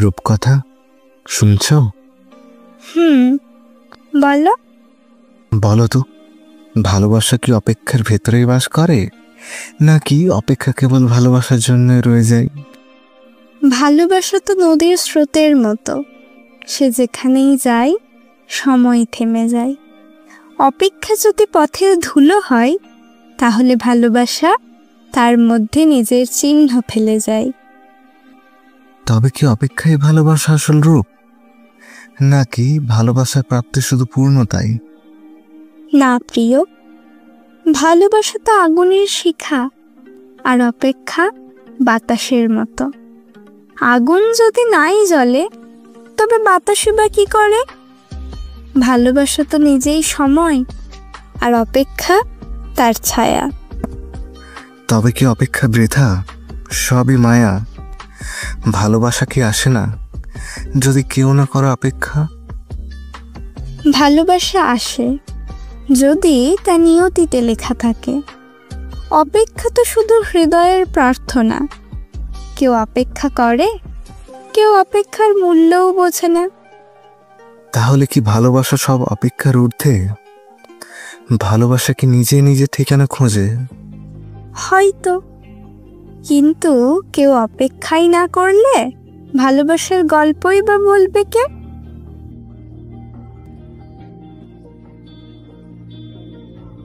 রূপকথা শুনছো? হুম, বলো। বলো তো, ভালোবাসা কি অপেক্ষার ভেতরেই বাস করে, নাকি অপেক্ষা কেবল ভালোবাসার জন্য রয়ে যায়? ভালোবাসা তো নদীর স্রোতের মতো, সে যেখানেই যায় সময় থেমে যায়। অপেক্ষা যদি পথের ধুলো হয়, তাহলে ভালোবাসা তার মধ্যে নিজের চিহ্ন ফেলে যায়। তবে কি অপেক্ষাই ভালোবাসা আসল রূপ, নাকি ভালোবাসার প্রাপ্তি শুধু পূর্ণতাই? না প্রিয়, ভালোবাসা তো আগুনের শিখা, আর অপেক্ষা বাতাসের মতো। আগুন যদি নাই জ্বলে, তবে বাতাসে বা কি করে? ভালোবাসা তো নিজেই সময়, আর অপেক্ষা তার ছায়া। তবে কি অপেক্ষা বৃথা, সবই মায়া? ভালোবাসা কি আসে না যদি কেউ না করে অপেক্ষা? ভালোবাসা আসে যদি তা নিয়তিতে লেখা থাকে। অপেক্ষা তো শুধু হৃদয়ের প্রার্থনা। কেউ অপেক্ষা করে, কেউ অপেক্ষার মূল্যও বোঝে না। তাহলে কি ভালোবাসা সব অপেক্ষার ঊর্ধ্বে? ভালোবাসা কি নিজে নিজে ঠিকানা খোঁজে? হয়তো, কিন্তু কেউ অপেক্ষাই না করলে ভালোবাসার গল্পই বা বলবে কে?